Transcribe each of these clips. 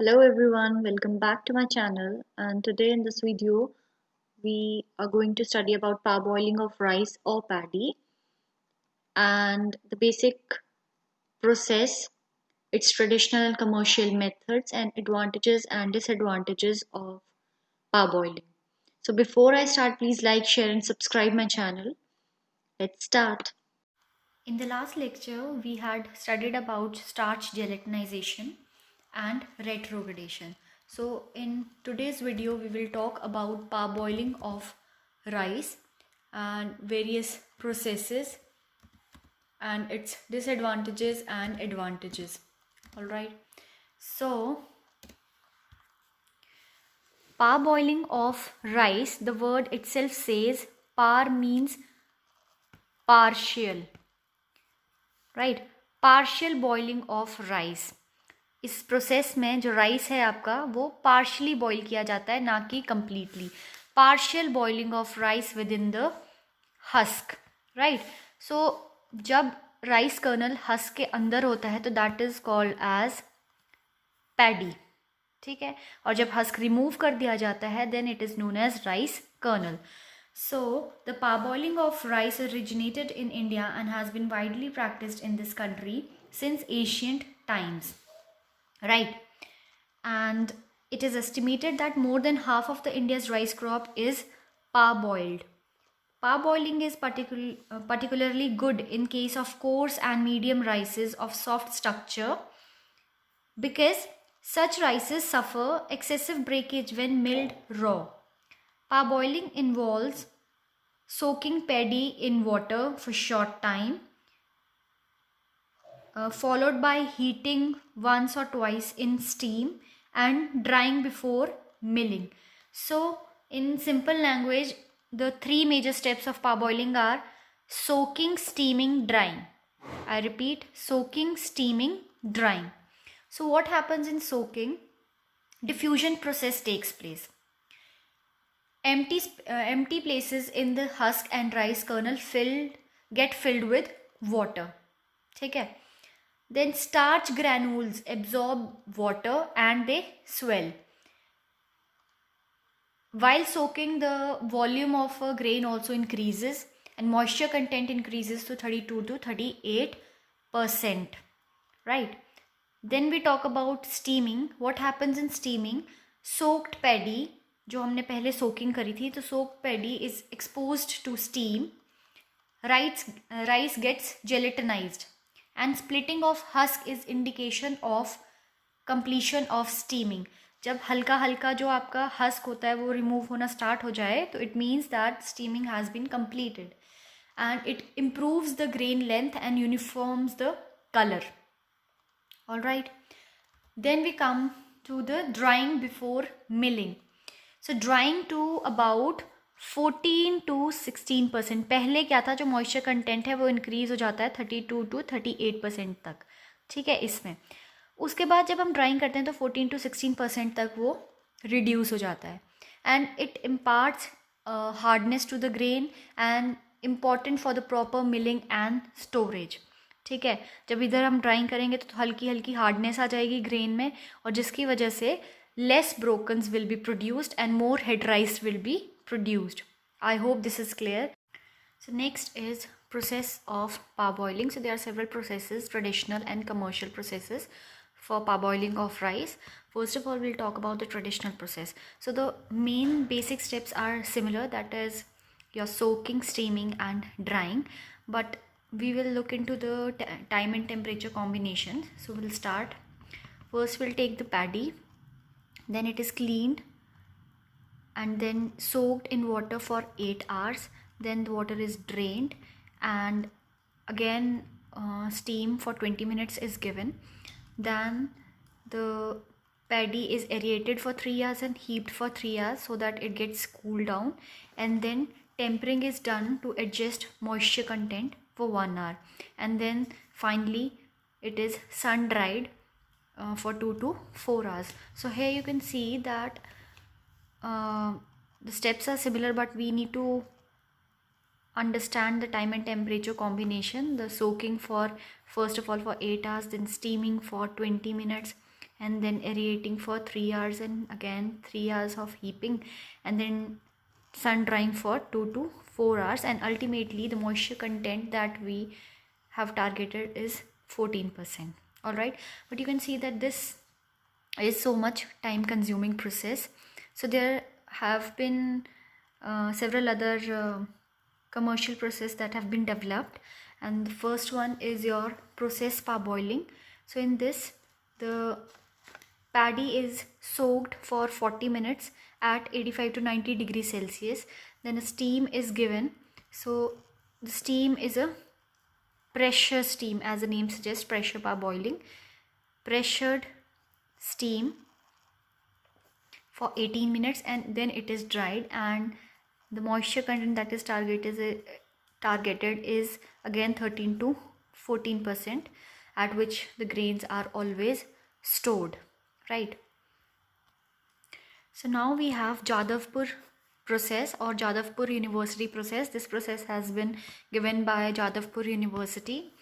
Hello everyone, welcome back to my channel, and today in this video we are going to study about parboiling of rice or paddy and the basic process, its traditional and commercial methods and advantages and disadvantages of parboiling. So before I start, please like, share and subscribe my channel. Let's start. In the last lecture, we had studied about starch gelatinization and retrogradation. So in today's video, we will talk about parboiling of rice and various processes and its disadvantages and advantages. All right. So parboiling of rice, the word itself says par means partial, right partial boiling of rice. इस process में जो rice है आपका वो partially boil किया जाता है, ना कि completely. Partial boiling of rice within the husk, right. So जब राइस कर्नल हस्क के अंदर होता है तो that is called as paddy, ठीक है. और जब हस्क रिमूव कर दिया जाता है then it is known as rice kernel. So, the parboiling of rice originated in India and has been widely practiced in this country since ancient times, right? And it is estimated that more than half of the India's rice crop is parboiled. Parboiling is particularly good in case of coarse and medium rices of soft structure because such rices suffer excessive breakage when milled raw. Parboiling involves soaking paddy in water for short time, followed by heating once or twice in steam and drying before milling. So in simple language, the three major steps of parboiling are soaking, steaming, drying. I repeat, soaking, steaming, drying. So what happens in soaking? Diffusion process takes place. Empty places in the husk and rice kernel get filled with water, ठीक है. Then starch granules absorb water and they swell. While soaking, the volume of a grain also increases and moisture content increases to 32 to 38%, right. Then we talk about steaming. What happens in steaming? Soaked paddy, जो हमने पहले soaking करी थी, तो soaked paddy is exposed to steam. Rice gets gelatinised and splitting of husk is indication of completion of steaming. जब हल्का हल्का जो आपका हस्क होता है वो रिमूव होना स्टार्ट हो जाए तो it means that steaming has been completed and it improves the grain length and uniforms the colour. All right. Then we come to the drying before milling. So drying to about 14 to 16%. पहले क्या था, जो moisture content है वो increase हो जाता है 32 to 38% तक, ठीक है. इसमें उसके बाद जब हम ड्राइंग करते हैं तो 14 to 16% तक वो रिड्यूस हो जाता है and it imparts hardness to the grain and important for the proper milling and storage, ठीक है. जब इधर हम ड्राइंग करेंगे तो हल्की हल्की हार्डनेस आ जाएगी ग्रेन में और जिसकी वजह से less brokens will be produced and more head rice will be produced. I hope this is clear. So next is process of parboiling. So there are several processes, traditional and commercial processes for parboiling of rice. First of all, we'll talk about the traditional process. So the main basic steps are similar, that is your soaking, steaming and drying, but we will look into the time and temperature combinations. So we'll start. First we'll take the paddy, then it is cleaned and then soaked in water for 8 hours. Then the water is drained and again steam for 20 minutes is given. Then the paddy is aerated for 3 hours and heaped for 3 hours so that it gets cooled down, and then tempering is done to adjust moisture content for 1 hour, and then finally it is sun dried for 2 to 4 hours. So here you can see that the steps are similar, but we need to understand the time and temperature combination. The soaking for first of all for 8 hours, then steaming for 20 minutes, and then aerating for 3 hours, and again 3 hours of heaping, and then sun drying for 2 to 4 hours, and ultimately the moisture content that we have targeted is 14%. All right, but you can see that this is so much time consuming process. So there have been several other commercial process that have been developed, and the first one is your process parboiling. So in this, the paddy is soaked for 40 minutes at 85 to 90 degrees Celsius. Then a steam is given. So the steam is a pressure steam, as the name suggests, pressure parboiling. Pressured steam for 18 minutes, and then it is dried, and the moisture content that is targeted is again 13 to 14%, at which the grains are always stored, right? So now we have Jadavpur process or Jadavpur University process. This process has been given by Jadavpur University.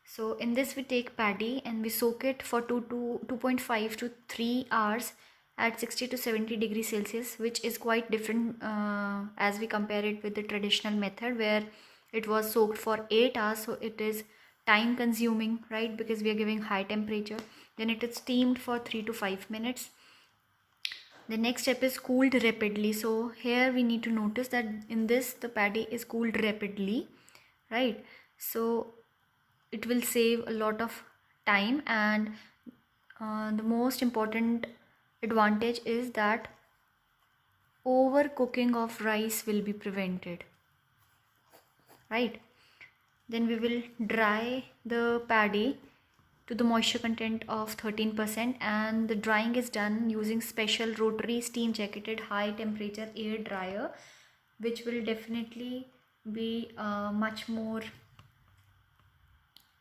So in this, we take paddy and we soak it for 2.5 to 3 hours at 60 to 70 degrees Celsius, which is quite different as we compare it with the traditional method where it was soaked for 8 hours. So it is time consuming, right, because we are giving high temperature. Then it is steamed for 3 to 5 minutes. The next step is cooled rapidly. So here we need to notice that in this, the paddy is cooled rapidly, right? So it will save a lot of time, and the most important advantage is that overcooking of rice will be prevented, right? Then we will dry the paddy to the moisture content of 13%, and the drying is done using special rotary steam jacketed high temperature air dryer, which will definitely be much more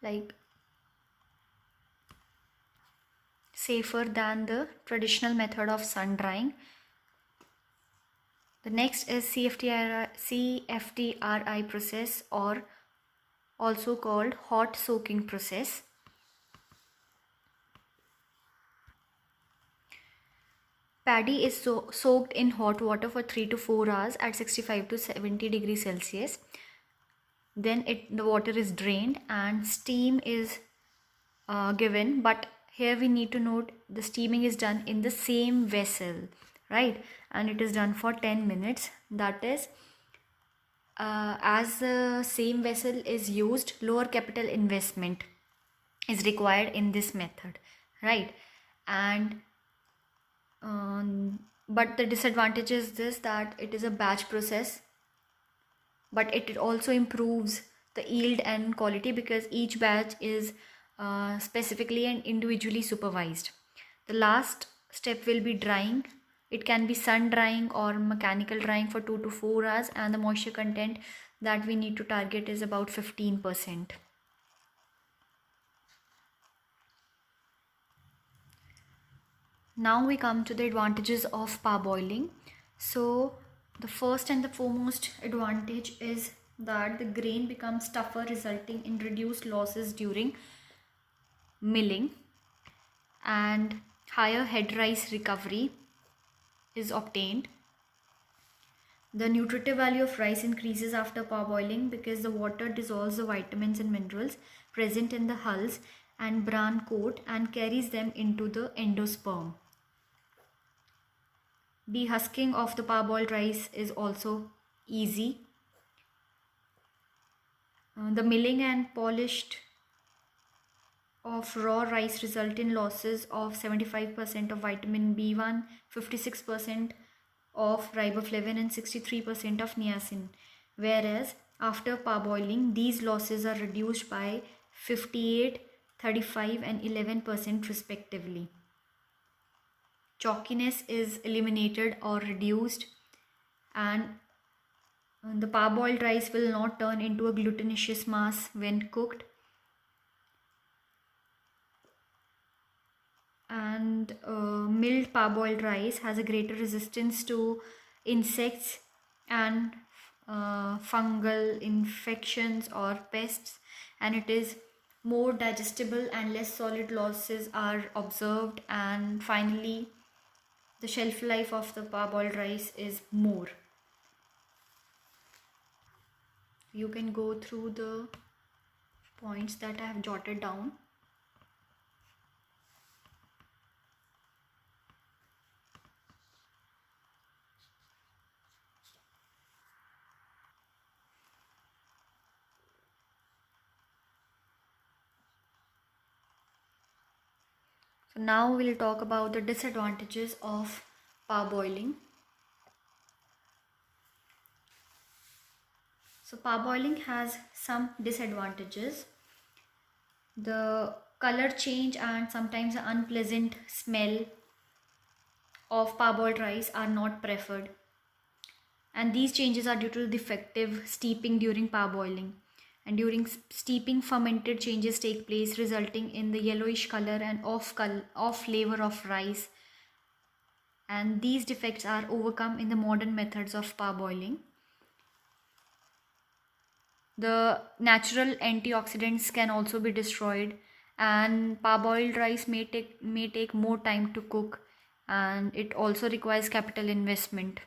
like safer than the traditional method of sun drying. The next is CFTRI process, or also called hot soaking process. Paddy is soaked in hot water for 3 to 4 hours at 65 to 70 degrees Celsius. Then the water is drained and steam is given, but here we need to note the steaming is done in the same vessel, right? And it is done for 10 minutes. That is, as the same vessel is used, lower capital investment is required in this method, right? And but the disadvantage is this, that it is a batch process, but it also improves the yield and quality because each batch is specifically and individually supervised. The last step will be drying. It can be sun drying or mechanical drying for 2 to 4 hours, and the moisture content that we need to target is about 15%. Now we come to the advantages of parboiling. So the first and the foremost advantage is that the grain becomes tougher, resulting in reduced losses during milling, and higher head rice recovery is obtained. The nutritive value of rice increases after parboiling because the water dissolves the vitamins and minerals present in the hulls and bran coat and carries them into the endosperm. Dehusking of the parboiled rice is also easy. The milling and polished of raw rice result in losses of 75% of vitamin B1, 56% of riboflavin, and 63% of niacin, whereas after parboiling these losses are reduced by 58, 35 and 11% respectively. Chalkiness is eliminated or reduced, and the parboiled rice will not turn into a glutinous mass when cooked. And milled parboiled rice has a greater resistance to insects and fungal infections or pests, and it is more digestible and less solid losses are observed, and finally the shelf life of the parboiled rice is more. You can go through the points that I have jotted down. So now we'll talk about the disadvantages of parboiling. So parboiling has some disadvantages. The color change and sometimes the unpleasant smell of parboiled rice are not preferred. And these changes are due to defective steeping during parboiling. And during steeping, fermented changes take place, resulting in the yellowish color and off flavor of rice. And these defects are overcome in the modern methods of parboiling. The natural antioxidants can also be destroyed, and parboiled rice may take more time to cook, and it also requires capital investment.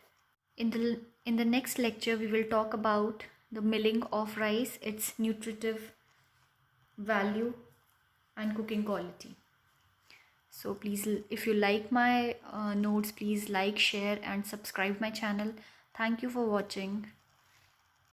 In the next lecture, we will talk about the milling of rice, its nutritive value and cooking quality. So please, if you like my notes, please like, share and subscribe my channel. Thank you for watching.